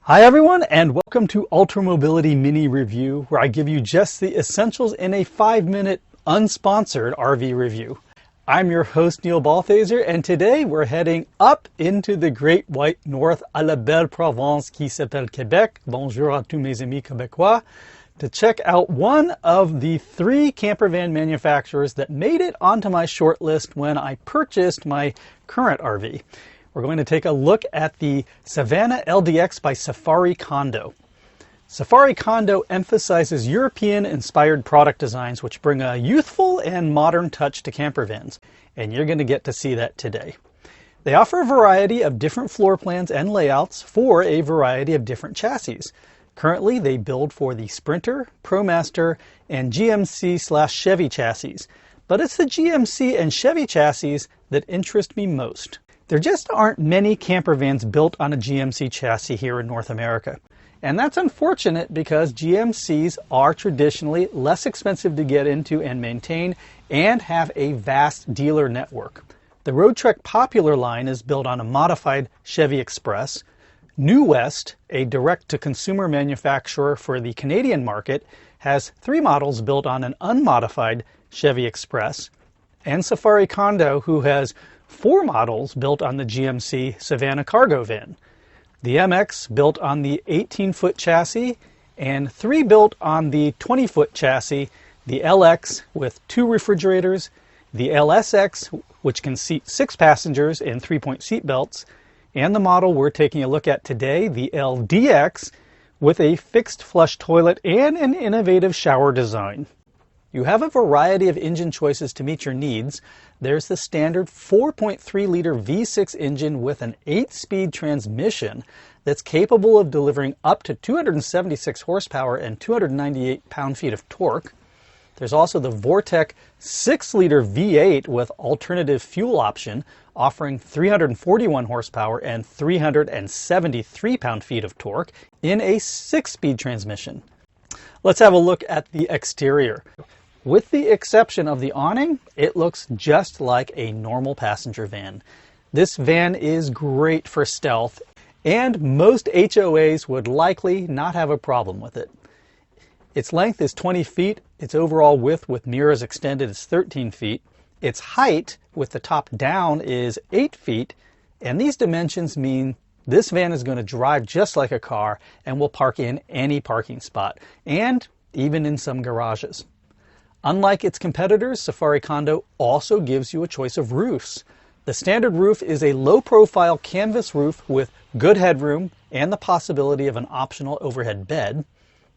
Hi everyone, and welcome to Ultramobility Mini Review, where I give you just the essentials in a 5-minute unsponsored RV review. I'm your host Neil Balthaser, and today we're heading up into the Great White North, à la belle Provence qui s'appelle Québec. Bonjour à tous mes amis québécois. To check out one of the 3 camper van manufacturers that made it onto my short list when I purchased my current RV. We're going to take a look at the Savana LDX by Safari Condo. Safari Condo emphasizes European-inspired product designs which bring a youthful and modern touch to camper vans, and you're going to get to see that today. They offer a variety of different floor plans and layouts for a variety of different chassis. Currently, they build for the Sprinter, ProMaster, and GMC/Chevy chassis, but it's the GMC and Chevy chassis that interest me most. There just aren't many camper vans built on a GMC chassis here in North America. And that's unfortunate because GMCs are traditionally less expensive to get into and maintain and have a vast dealer network. The Roadtrek Popular line is built on a modified Chevy Express. New West, a direct-to-consumer manufacturer for the Canadian market, has 3 models built on an unmodified Chevy Express. And Safari Condo, who has 4 models built on the GMC Savana cargo van. The MX built on the 18-foot chassis and 3 built on the 20-foot chassis. The LX with 2 refrigerators, the LSX which can seat 6 passengers in 3-point seat belts, and the model we're taking a look at today, the LDX, with a fixed flush toilet and an innovative shower design. You have a variety of engine choices to meet your needs. There's the standard 4.3-liter V6 engine with an 8-speed transmission that's capable of delivering up to 276 horsepower and 298 pound-feet of torque. There's also the Vortec 6-liter V8 with alternative fuel option, offering 341 horsepower and 373 pound-feet of torque in a 6-speed transmission. Let's have a look at the exterior. With the exception of the awning, it looks just like a normal passenger van. This van is great for stealth, and most HOAs would likely not have a problem with it. Its length is 20 feet, its overall width with mirrors extended is 13 feet, its height with the top down is 8 feet, and these dimensions mean this van is going to drive just like a car and will park in any parking spot, and even in some garages. Unlike its competitors, Safari Condo also gives you a choice of roofs. The standard roof is a low-profile canvas roof with good headroom and the possibility of an optional overhead bed.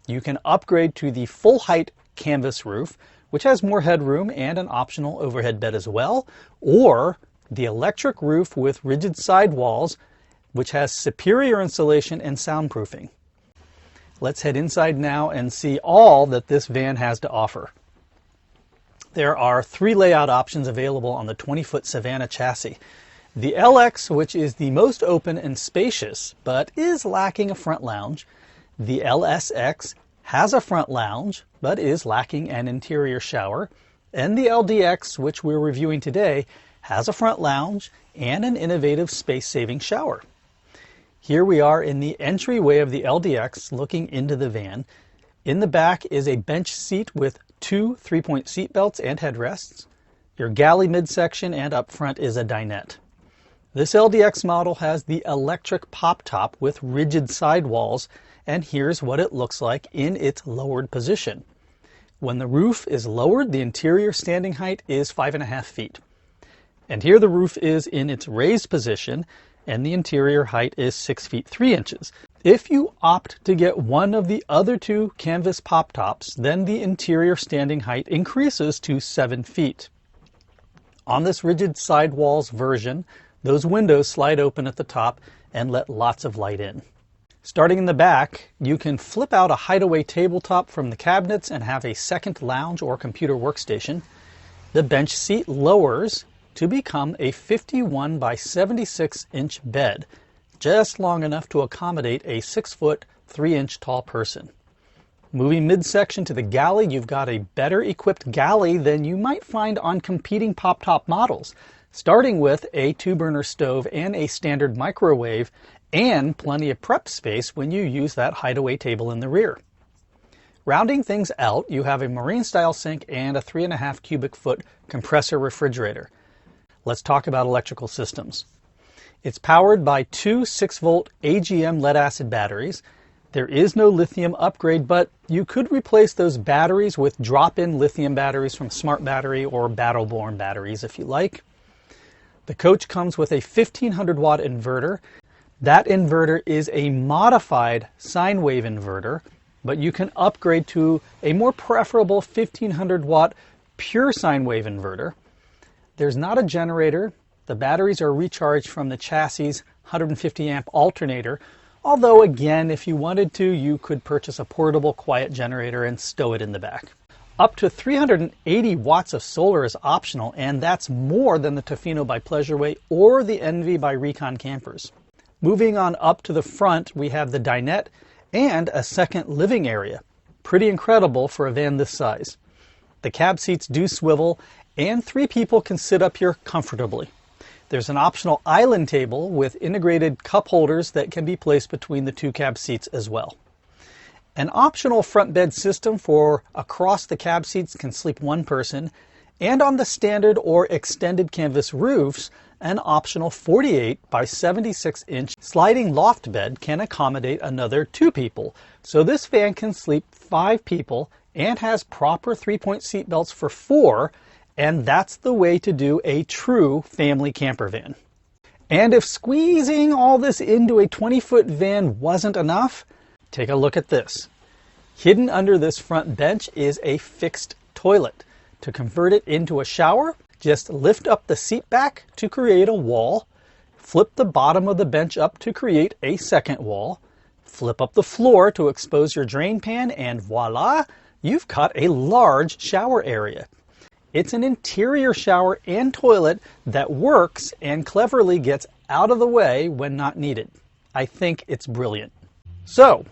You can upgrade to the full-height canvas roof, which has more headroom and an optional overhead bed as well, or the electric roof with rigid sidewalls, which has superior insulation and soundproofing. Let's head inside now and see all that this van has to offer. There are 3 layout options available on the 20-foot Savana chassis. The LX, which is the most open and spacious, but is lacking a front lounge. The LSX has a front lounge, but is lacking an interior shower. And the LDX, which we're reviewing today, has a front lounge and an innovative space-saving shower. Here we are in the entryway of the LDX looking into the van. In the back is a bench seat with 2 3-point seat belts and headrests. Your galley midsection and up front is a dinette. This LDX model has the electric pop top with rigid sidewalls, and here's what it looks like in its lowered position. When the roof is lowered, the interior standing height is 5.5 feet. And here the roof is in its raised position, and the interior height is 6 feet 3 inches. If you opt to get one of the other 2 canvas pop tops, then the interior standing height increases to 7 feet. On this rigid sidewalls version, those windows slide open at the top and let lots of light in. Starting in the back, you can flip out a hideaway tabletop from the cabinets and have a second lounge or computer workstation. The bench seat lowers to become a 51 by 76 inch bed, just long enough to accommodate a 6-foot 3-inch tall person. Moving midsection to the galley, you've got a better equipped galley than you might find on competing pop-top models, starting with a 2-burner stove and a standard microwave and plenty of prep space when you use that hideaway table in the rear. Rounding things out, you have a marine-style sink and a 3.5 cubic foot compressor refrigerator. Let's talk about electrical systems. It's powered by two 6-volt AGM lead-acid batteries. There is no lithium upgrade, but you could replace those batteries with drop-in lithium batteries from Smart Battery or Battle-Born batteries if you like. The coach comes with a 1500 watt inverter. That inverter is a modified sine wave inverter, but you can upgrade to a more preferable 1500 watt pure sine wave inverter. There's not a generator. The batteries are recharged from the chassis 150 amp alternator, although again, if you wanted to, you could purchase a portable quiet generator and stow it in the back. Up to 380 watts of solar is optional, and that's more than the Tofino by Pleasureway or the Envy by Recon campers. Moving on up to the front, we have the dinette and a second living area. Pretty incredible for a van this size. The cab seats do swivel, and 3 people can sit up here comfortably. There's an optional island table with integrated cup holders that can be placed between the 2 cab seats as well. An optional front bed system for across the cab seats can sleep 1 person, and on the standard or extended canvas roofs, an optional 48 by 76 inch sliding loft bed can accommodate another 2 people. So this van can sleep 5 people and has proper 3-point seat belts for 4, and that's the way to do a true family camper van. And if squeezing all this into a 20-foot van wasn't enough, take a look at this. Hidden under this front bench is a fixed toilet. To convert it into a shower, just lift up the seat back to create a wall, flip the bottom of the bench up to create a second wall, flip up the floor to expose your drain pan, and voila, you've got a large shower area. It's an interior shower and toilet that works and cleverly gets out of the way when not needed. I think it's brilliant. So,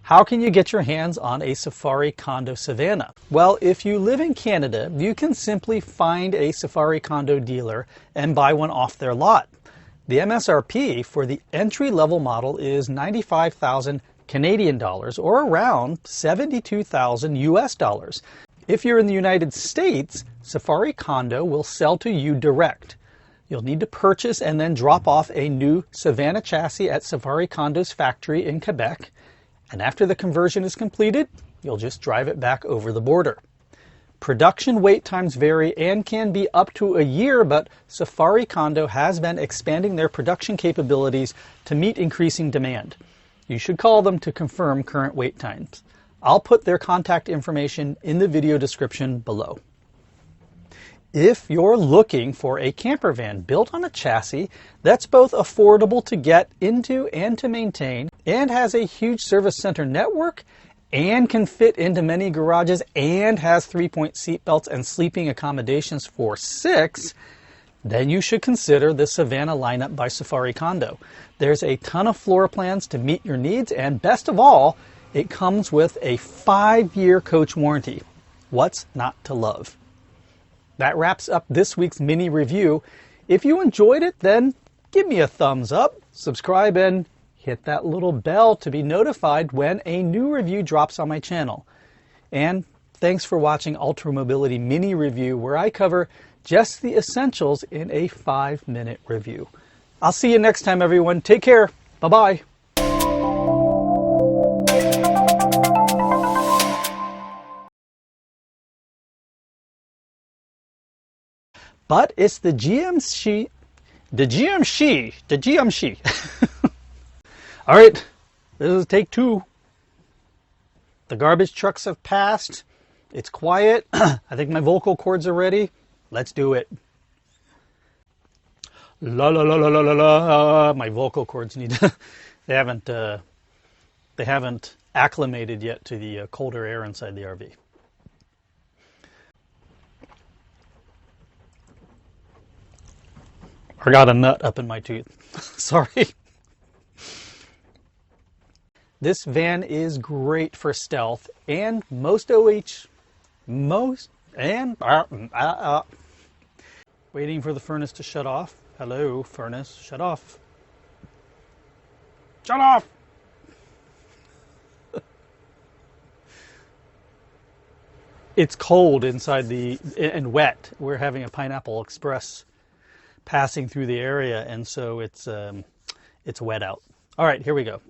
how can you get your hands on a Safari Condo Savana? Well, if you live in Canada, you can simply find a Safari Condo dealer and buy one off their lot. The MSRP for the entry-level model is 95,000 Canadian dollars or around 72,000 US dollars. If you're in the United States, Safari Condo will sell to you direct. You'll need to purchase and then drop off a new Savana chassis at Safari Condo's factory in Quebec. And after the conversion is completed, you'll just drive it back over the border. Production wait times vary and can be up to a year, but Safari Condo has been expanding their production capabilities to meet increasing demand. You should call them to confirm current wait times. I'll put their contact information in the video description below. If you're looking for a camper van built on a chassis that's both affordable to get into and to maintain, and has a huge service center network, and can fit into many garages, and has 3-point seat belts and sleeping accommodations for 6, then you should consider the Savana lineup by Safari Condo. There's a ton of floor plans to meet your needs, and best of all, it comes with a 5-year coach warranty. What's not to love? That wraps up this week's mini review. If you enjoyed it, then give me a thumbs up, subscribe, and hit that little bell to be notified when a new review drops on my channel. And thanks for watching Ultramobility Mini Review, where I cover just the essentials in a 5-minute review. I'll see you next time, everyone. Take care. Bye-bye. But it's the GMC. All right, this is take 2. The garbage trucks have passed. It's quiet. I think my vocal cords are ready. Let's do it. La la la la la la la. My vocal cords need to, they haven't acclimated yet to the colder air inside the RV. I got a nut up in my tooth. Sorry. This van is great for stealth, and most waiting for the furnace to shut off. Hello, furnace, shut off. Shut off! It's cold inside and wet. We're having a Pineapple Express passing through the area, and so it's wet out. All right, here we go.